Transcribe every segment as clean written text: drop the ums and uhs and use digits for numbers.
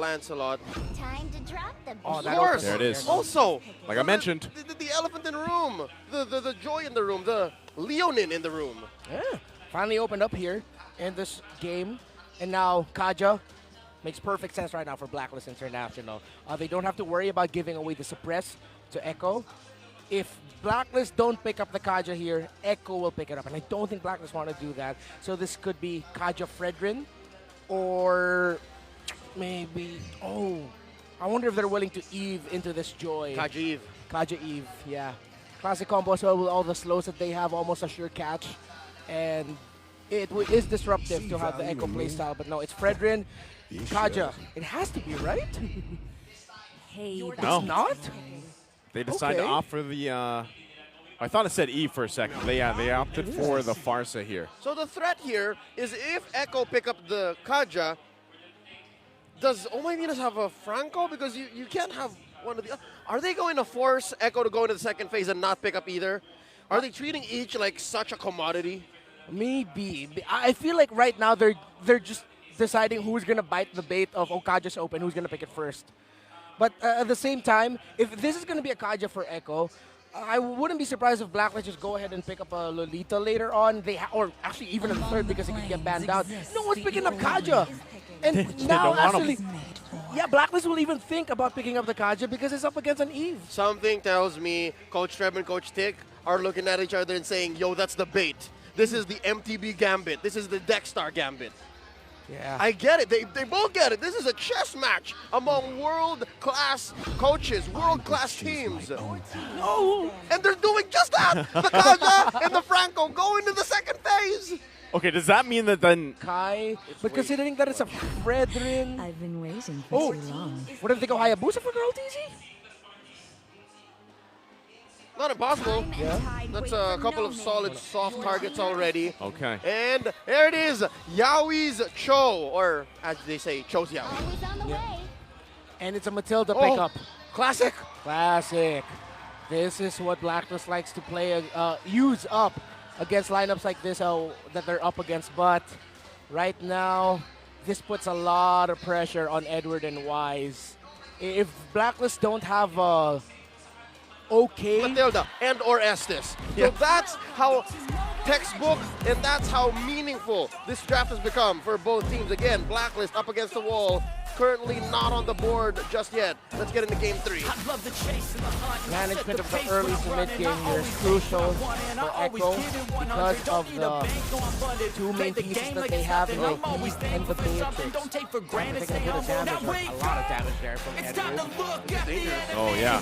Lancelot. Time to drop the Of that course. There it is. Also, Like I mentioned. the elephant in the room, the joy in the room, the Leonin in the room. Yeah, finally opened up here in this game. And now Kaja makes perfect sense right now for Blacklist International. They don't have to worry about giving away the suppress to Echo. If Blacklist don't pick up the Kaja here, Echo will pick it up. And I don't think Blacklist want to do that. So this could be Kaja Fredrin or maybe, I wonder if they're willing to Eve into this joy. Kaja Eve. Kaja Eve, yeah. Classic combo as well with all the slows that they have, almost a sure catch. And it is disruptive to have the Echo playstyle, but no, it's Fredrin, Kaja. It has to be, right? It's not? They decided to offer the, I thought it said E for a second. They opted for the Farsa here. So the threat here is if Echo pick up the Kaja, does Oh My Venus have a Franco? Because you can't have one of the other. Are they going to force Echo to go into the second phase and not pick up either? Are they treating each like such a commodity? Maybe. I feel like right now they're just deciding who's going to bite the bait of Kaja's open, who's going to pick it first. But at the same time, if this is going to be a Kaja for Echo, I wouldn't be surprised if Blacklist just go ahead and pick up a Lolita later on. Or actually even in the third because it could get banned out. No one's picking up Kaja. And now actually, yeah, Blacklist will even think about picking up the Kaja because it's up against an Eve. Something tells me Coach Treb and Coach Tick are looking at each other and saying, yo, that's the bait. This is the MTB Gambit. This is the Dexstar Gambit. Yeah. I get it. They both get it. This is a chess match among world-class coaches, world-class teams. No. And they're doing just that. The Kaja and the Franco go into the second phase. Okay, does that mean that then Kai, but considering that it's a Fredrin. I've been waiting for too long. What if they go Hayabusa for Girl TZ? Not impossible. Yeah. That's a couple of solid soft targets already. Okay. And there it is, Yaoi's Cho, or as they say, Cho's Yaoi. Always on the way. And it's a Matilda pickup. Classic. Classic. This is what Blacklist likes to play, use up against lineups like this that they're up against. But right now, this puts a lot of pressure on Edward and Wise. If Blacklist don't have Matilda and or Estes. So that's how textbook and that's how meaningful this draft has become for both teams. Again, Blacklist up against the wall, currently not on the board just yet. Let's get into game 3. Management of the early to mid game here is crucial for Echo because of the two main pieces that they have in the Beast and the Beatrix. They're going to hit a lot of damage there from Edward. Oh, yeah.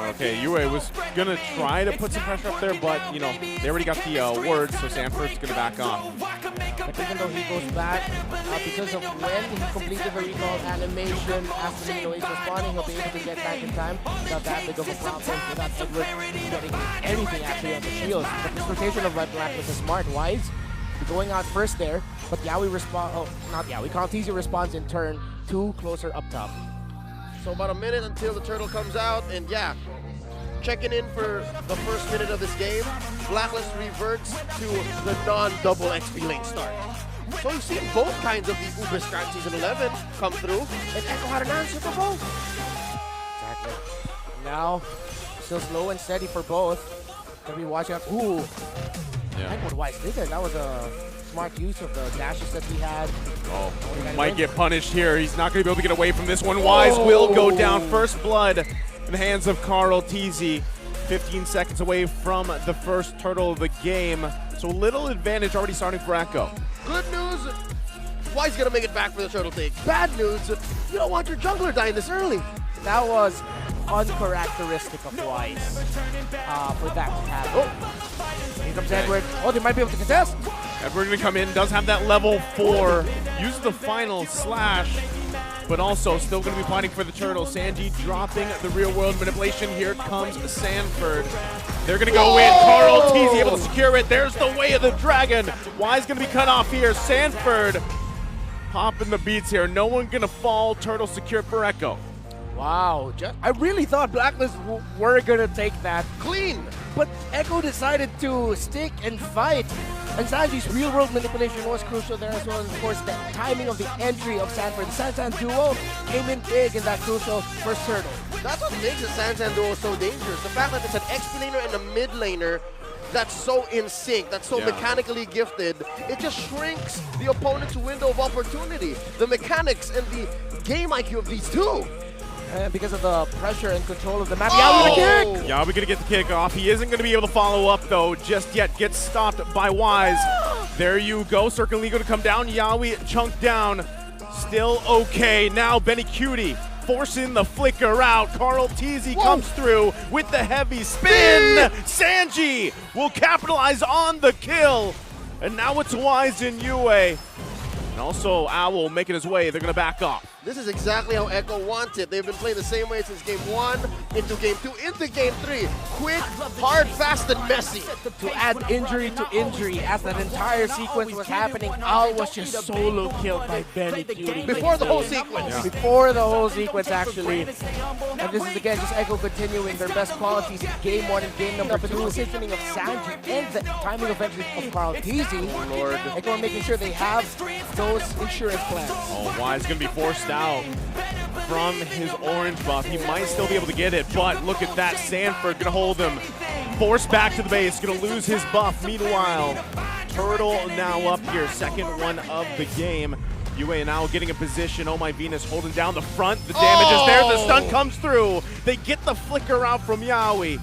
Okay, Yue was going to try to put some pressure up there, but, you know, they already got the word, so Sanford's going to back off. But even though he goes back, because of when he completed the recall animation after the Ace responding, he'll be able to get back in time without that big of a problem, without Edward getting anything actually on the shields. But this rotation of Blacklist is smart. Wise going out first there, but Yaoi not Yaoi, Kaltizi responds in turn 2 closer up top. So about a minute until the turtle comes out, and yeah, checking in for the first minute of this game, Blacklist reverts to the non-double XP lane start. So you've seen both kinds of the Uber strat Season 11 come through, and Echo had an answer for both. Exactly. Now, still slow and steady for both. Gonna be watching out. Ooh. I like what Wise did there. That was a smart use of the dashes that he had. Oh, might get punished here. He's not going to be able to get away from this one. Wise will go down. First blood in the hands of Carl TZ. 15 seconds away from the first turtle of the game. So little advantage already starting for Echo. Good news, Wise gonna make it back for the turtle take. Bad news, you don't want your jungler dying this early. That was uncharacteristic of Wise for that to happen. Oh, here comes Edward. Oh, they might be able to contest. Edward going to come in, does have that level 4. Uses the final slash, but also still going to be fighting for the turtle. Sanji dropping the real world manipulation. Here comes Sanford. They're going to go in. Carl TZ able to secure it. There's the way of the dragon. Wise going to be cut off here. Sanford popping the beats here. No one going to fall. Turtle secure for Echo. Wow. I really thought Blacklist were going to take that. Clean. But Echo decided to stick and fight. And Sanji's real-world manipulation was crucial there as well. And of course, the timing of the entry of Sanford. The Sansan duo came in big in that crucial first turtle. That's what makes the Sansan duo so dangerous. The fact that it's an XP laner and a mid laner that's so in sync, that's so mechanically gifted, it just shrinks the opponent's window of opportunity. The mechanics and the game IQ of these two. And because of the pressure and control of the map, Oh! Yawi with a kick! Yawi gonna get the kick off. He isn't gonna be able to follow up though just yet. Gets stopped by Wise. There you go. Circle League gonna come down. Yawi chunked down. Still okay. Now Benny Cutie forcing the flicker out. Carl Teasy comes through with the heavy spin. Sanji will capitalize on the kill. And now it's Wise in Yue. And also Owl making his way. They're gonna back off. This is exactly how Echo wants it. They've been playing the same way since game 1, into game 2, into game 3. Quick, hard, fast, and messy. To add injury to injury, as that entire sequence was happening, Al was just solo killed by Benny Cutie. Before the whole sequence. Before the whole sequence, actually. And this is again just Echo continuing their best qualities in game 1 and game number 2. The positioning of Sanji and the timing of entry of Carl Teasy. Lord. Echo are making sure they have those insurance plans. Oh, Wise gonna be forced out from his orange buff. He might still be able to get it, but look at that. Sanford gonna hold him. Forced back to the base, gonna lose his buff. Meanwhile, Turtle now up here, second one of the game. Yue now getting a position. Oh my Venus holding down the front. The damage is there. The stun comes through. They get the flicker out from Yawi.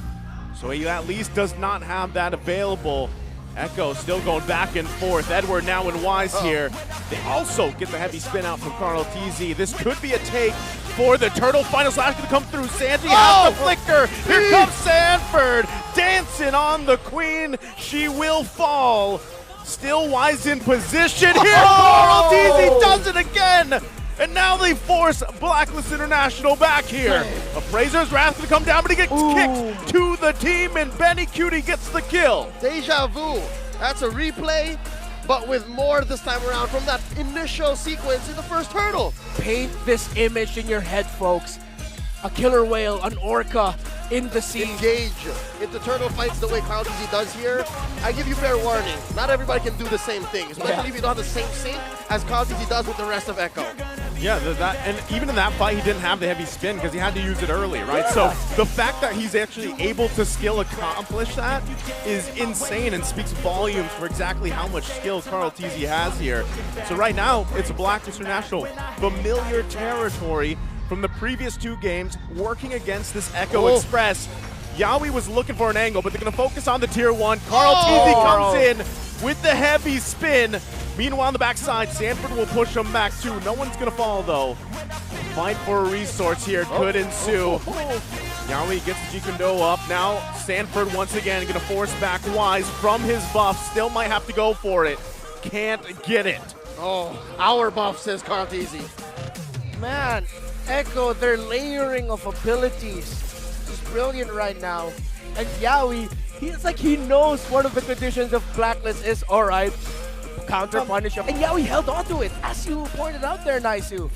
So he at least does not have that available. Echo still going back and forth. Edward now and Wise here. They also get the heavy spin out from Carl TZ. This could be a take for the Turtle. Final slash gonna come through. Sanji has the flicker. Here comes Sanford dancing on the queen. She will fall. Still Wise in position. Here Carl TZ does it again. And now they force Blacklist International back here. Appraiser's Wrath gonna come down, but he gets kicked to the team, and Benny Cutie gets the kill. Deja vu. That's a replay, but with more this time around from that initial sequence in the first hurdle. Paint this image in your head, folks. A killer whale, an orca in the sea. Engage into turtle fights the way Cloud Easy does here. I give you fair warning. Not everybody can do the same thing, especially if you don't have the same sync as Cloud Easy does with the rest of Echo. Yeah, and even in that fight, he didn't have the heavy spin because he had to use it early, right? So the fact that he's actually able to skill accomplish that is insane and speaks volumes for exactly how much skill Carl TZ has here. So right now, it's Blacklist International, familiar territory from the previous 2 games, working against this Echo Express. Yawi was looking for an angle, but they're going to focus on the tier 1. Carl TZ comes in with the heavy spin. Meanwhile, on the backside, Sanford will push him back too. No one's going to fall, though. Fight for a resource here could ensue. Yawi gets the Jikundo up. Now, Sanford once again going to force back Wise from his buff. Still might have to go for it. Can't get it. Oh, our buff, says Carl Easy. Man, Echo, their layering of abilities is brilliant right now. And Yawi, it's like he knows one of the conditions of Blacklist is, alright, counter punish him. And Yawi held on to it, as you pointed out there, Naisu.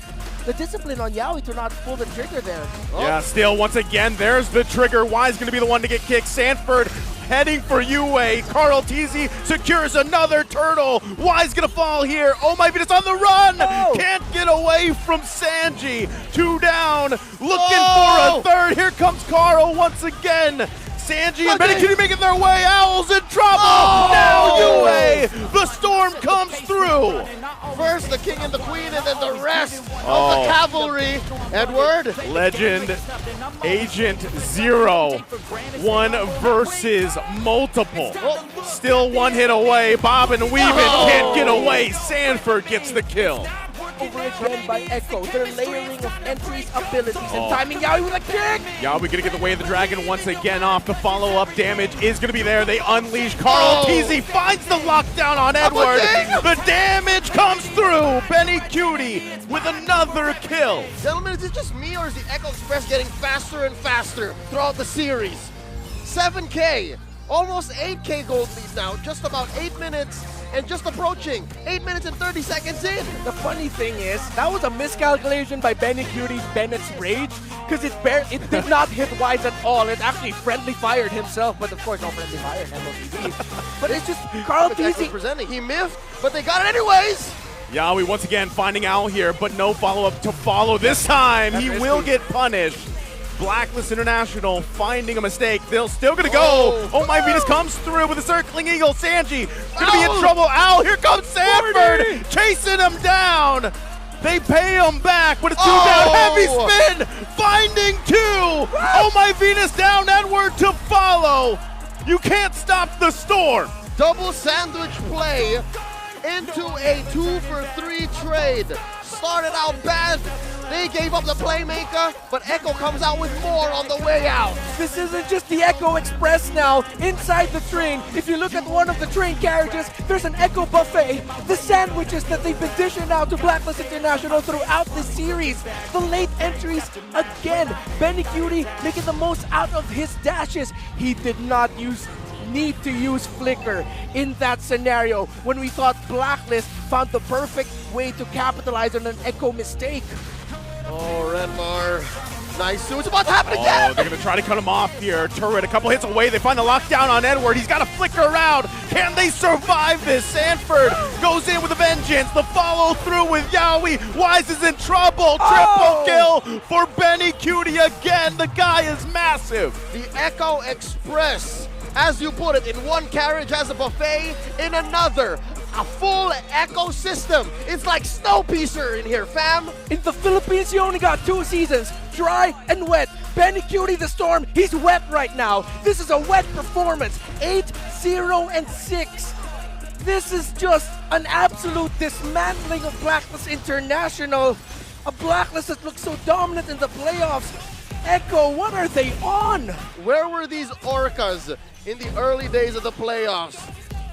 The discipline on Yawi to not pull the trigger there. Yeah, still, once again, there's the trigger. Wise going to be the one to get kicked. Sanford heading for Yue. Carl TZ secures another turtle. Wise going to fall here. Oh my goodness, on the run. Can't get away from Sanji. 2 down, looking for a third. Here comes Carl once again. Sanji and Benny Cutie making their way. Owls in trouble. Now Yue. The storm comes through. First the king and the queen, and then the rest of the cavalry. Edward. Legend Agent 0. 1 versus multiple. Still 1 hit away. Bob and Weavin can't get away. Sanford gets the kill. Over again by Echo. Their layering of entries, abilities, and timing. Yawi with a kick! Yawi gonna get the way of the dragon once again off. The follow-up damage is gonna be there. They unleash. Carl TZ finds the lockdown on Edward. The damage comes through. Benny Cutie with another kill. Gentlemen, is it just me or is the Echo Express getting faster and faster throughout the series? 7K Almost 8K gold lead now, just about 8 minutes and just approaching 8 minutes and 30 seconds in. The funny thing is, that was a miscalculation by Benny Cutie Bennett's rage, because it did not hit Wise at all. It actually friendly fired himself, but of course, no friendly fire in Mlbb. But it's just Carl teasing. Presenting. He miffed, but they got it anyways. Yawi once again finding out here, but no follow-up to follow this time. He will get punished. Blacklist International finding a mistake. They're still gonna go. Oh, my Venus comes through with a circling eagle. Sanji gonna be in trouble. Ow, here comes Sanford chasing him down. They pay him back, but it's two down. Heavy spin, finding two. Oh, my Venus down, Edward to follow. You can't stop the storm. Double sandwich play into a 2-for-3 trade. Started out bad. They gave up the playmaker, but Echo comes out with more on the way out. This isn't just the Echo Express now. Inside the train, if you look at one of the train carriages, there's an Echo buffet. The sandwiches that they've been dishing out to Blacklist International throughout the series. The late entries again. Benny Cutie making the most out of his dashes. He did not need to use Flicker in that scenario when we thought Blacklist found the perfect way to capitalize on an Echo mistake. Oh, Renmar. Nice. It's about to happen again. Oh, they're going to try to cut him off here. Turret a couple hits away. They find the lockdown on Edward. He's got to flicker around. Can they survive this? Sanford goes in with a vengeance. The follow through with Yawi. Wise is in trouble. Triple kill for Benny Cutie again. The guy is massive. The Echo Express, as you put it, in one carriage has a buffet, in another a full ecosystem. It's like Snowpiercer in here, fam. In the Philippines, you only got 2 seasons, dry and wet. Benny Cutie the Storm, he's wet right now. This is a wet performance, 8-0-6. This is just an absolute dismantling of Blacklist International. A Blacklist that looks so dominant in the playoffs. Echo, what are they on? Where were these Orcas in the early days of the playoffs?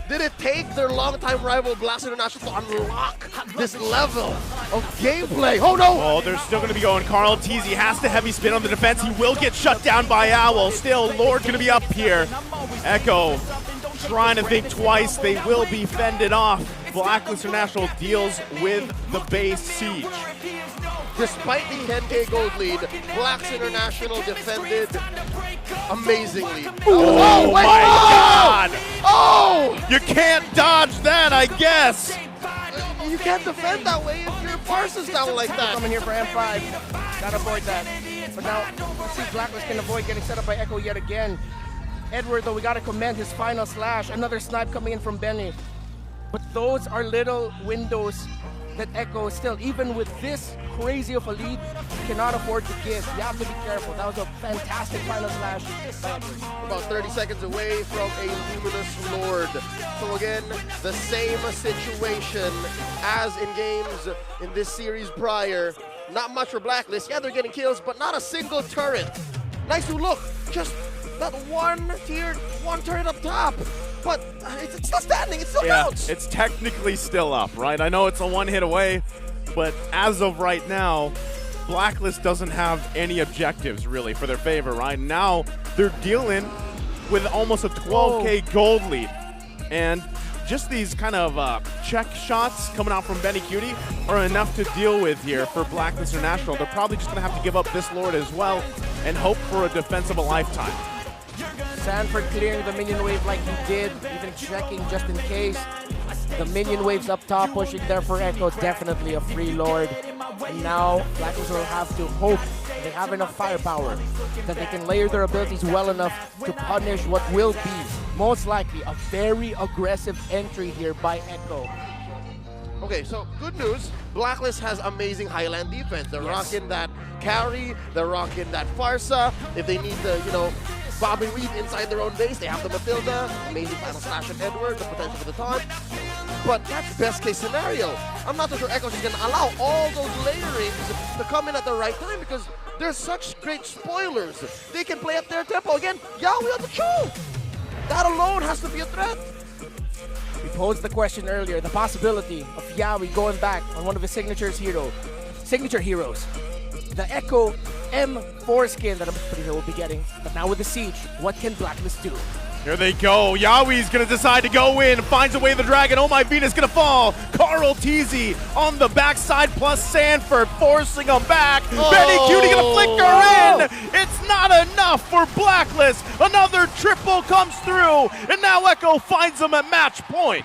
Did it take their longtime rival Blast International to unlock this level of gameplay? Oh no! Oh, they're still going to be going. Carl Teasy has to heavy spin on the defense. He will get shut down by Owl. Still, Lord going to be up here. Echo trying to think twice. They will be fended off. Blacklist International deals with the base siege. Despite the 10K gold lead, Blacks International defended amazingly. Oh, my God! Oh! You can't dodge that, I guess. You can't defend that way if your parse is down like that. Coming here for M5. Gotta avoid that. But now, let's see if Blacklist can avoid getting set up by Echo yet again. Edward, though, we gotta commend his final slash. Another snipe coming in from Benny. But those are little windows that Echo still, even with this crazy of a lead, cannot afford to give. You have to be careful. That was a fantastic final slash by Edward. About 30 seconds away from a Luminous Lord. So again, the same situation as in games in this series prior. Not much for Blacklist. Yeah, they're getting kills, but not a single turret. Nice to look. Just that one turret up top. But it's still standing, it's still counts. It's technically still up, right? I know it's a one hit away, but as of right now, Blacklist doesn't have any objectives really for their favor, right? Now they're dealing with almost a 12K gold lead. And just these kind of check shots coming out from Benny Cutie are enough to deal with here for Blacklist International. They're probably just gonna have to give up this Lord as well and hope for a defense of a lifetime. Sanford clearing the minion wave like he did, even checking just in case. The minion waves up top, pushing there for Echo, definitely a free Lord. And now Blacklist will have to hope they have enough firepower, that they can layer their abilities well enough to punish what will be, most likely, a very aggressive entry here by Echo. Okay, so good news. Blacklist has amazing Highland defense. They're rocking that carry, they're rocking that Farsa. If they need to, bob and weave inside their own base, they have the Matilda, amazing final slash of Edward, the potential for the taunt. But that's best case scenario. I'm not so sure Echo's just gonna allow all those layerings to come in at the right time because they're such great spoilers. They can play at their tempo. Again, Yawi on the show. That alone has to be a threat. We posed the question earlier, the possibility of Yawi going back on one of his signature heroes. The Echo M4 skin that I'm pretty sure we'll be getting. But now with the Siege, what can Blacklist do? Here they go. Yawi's going to decide to go in, finds a way to the dragon. Oh my Venus going to fall. Carl Teasy on the backside plus Sanford forcing him back. Benny Cutie going to flicker in. It's not enough for Blacklist. Another triple comes through, and now Echo finds him at match point.